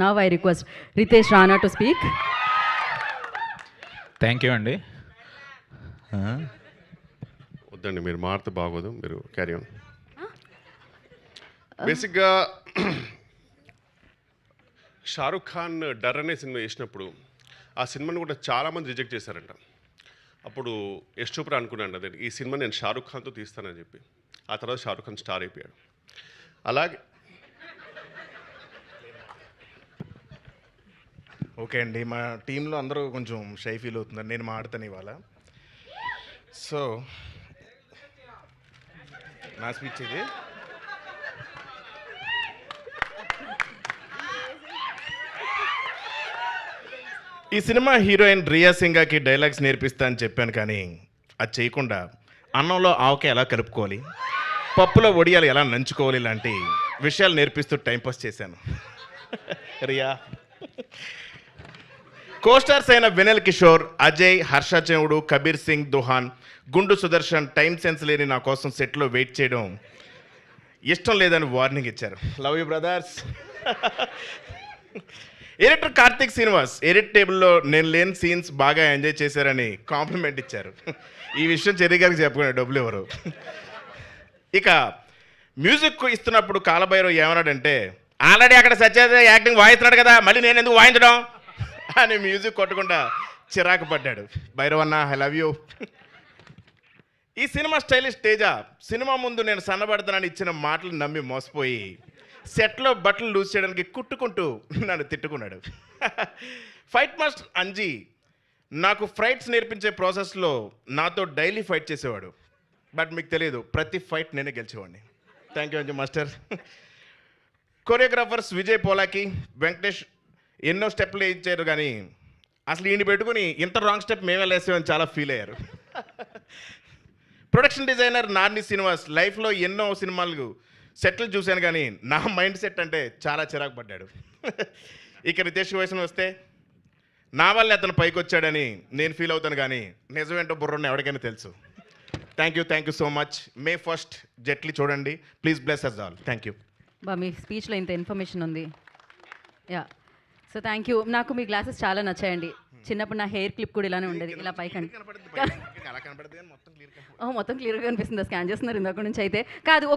Now I request Ritesh Rana to speak. Thank you అండి. వద్దండి, మీరు మారితే బాగోదు, మీరు క్యారీ ఆన్. బేసిక్గా షారుఖ్ ఖాన్ డర్ అనే సినిమా చేసినప్పుడు ఆ సినిమాని కూడా చాలామంది రిజెక్ట్ చేశారంట. అప్పుడు యశ్ చోప్రా అనుకున్నాను అదే ఈ సినిమా నేను షారుఖ్ ఖాన్తో తీస్తానని చెప్పి. ఆ తర్వాత షారుఖ్ ఖాన్ స్టార్ అయిపోయాడు. అలాగే ఓకే అండి, మా టీంలో అందరూ కొంచెం షై ఫీల్ అవుతున్నారు, నేను మాడతాను ఇవాళ. సో నా స్పీచ్ ఇది. ఈ సినిమా హీరోయిన్ రియా సింగాకి డైలాగ్స్ నేర్పిస్తా అని చెప్పాను, కానీ అది చేయకుండా అన్నంలో ఆవకాయ ఎలా కలుపుకోవాలి, పప్పులో వడియాలు ఎలా నంచుకోవాలి ఇలాంటి విషయాలు నేర్పిస్తూ టైంపాస్ చేశాను. రియా కోస్టార్స్ అయిన వినల్ కిషోర్, అజయ్, హర్ష చెవుడు, కబీర్ సింగ్ దుహాన్, గుండు సుదర్శన్ టైం సెన్స్ లేని నా కోసం సెట్లో వెయిట్ చేయడం ఇష్టం లేదని వార్నింగ్ ఇచ్చారు. Love you brothers. Editor Karthik Srinivas edit టేబుల్లో నేను లేని సీన్స్ బాగా ఎంజాయ్ చేశారని కాంప్లిమెంట్ ఇచ్చారు. ఈ విషయం చెర్రీ గారికి చెప్పుకునే డబ్బులు ఎవరు. ఇక మ్యూజిక్ ఇస్తున్నప్పుడు కాలభైరవ్ ఏమన్నాడంటే, ఆల్రెడీ అక్కడ సత్యదేవ్ యాక్టింగ్ వాయిస్తున్నాడు కదా, మళ్ళీ నేను ఎందుకు వాయించడం అని మ్యూజిక్ కొట్టకుండా చిరాకు పడ్డాడు. భైరవ్ అన్న, ఐ లవ్ యూ. ఈ సినిమా స్టైలిష్ తేజ సినిమా ముందు నేను సన్నబడతానని ఇచ్చిన మాటలు నమ్మి మోసపోయి సెట్లో బట్టలు లూజ్ చేయడానికి కుట్టుకుంటూ నన్ను తిట్టుకున్నాడు. ఫైట్ మాస్టర్ అంజీ నాకు ఫైట్స్ నేర్పించే ప్రాసెస్లో నాతో డైలీ ఫైట్ చేసేవాడు. బట్ మీకు తెలియదు, ప్రతి ఫైట్ నేనే గెలిచేవాడిని. Thank you Anji master. Choreographers Vijay Polaki, Venkatesh ఎన్నో స్టెప్లు ఇచ్చారు, కానీ అసలు ఈయన పెట్టుకుని ఇంత రాంగ్ స్టెప్ మేమే వేసామని చాలా ఫీల్ అయ్యారు. ప్రొడక్షన్ డిజైనర్ నార్ని శ్రీనివాస్ లైఫ్లో ఎన్నో సినిమాలు సెట్లు చూశాను, కానీ నా మైండ్ సెట్ అంటే చాలా చిరాకు పడ్డాడు. ఇక రితేష్ వయసును వస్తే నా వల్లే అతను పైకి వచ్చాడని నేను ఫీల్ అవుతాను, కానీ నిజమేంటో బుర్రన్న ఎవరికైనా తెలుసు. Thank you so much. May 1st Jaitley చూడండి, please bless us all. Thank you. బా మీ స్పీచ్లో ఇంత ఇన్ఫర్మేషన్ ఉంది. Yeah, so thank you. నాకు మీ గ్లాసెస్ చాలా నచ్చాయండి. చిన్నప్పుడు నా హెయిర్ క్లిప్ కూడా ఇలానే ఉండేది, ఇలా పైకండి. మొత్తం క్లియర్గా కనిపిస్తుంది, స్కాన్ చేస్తున్నారు ఇందాక నుంచి అయితే కాదు.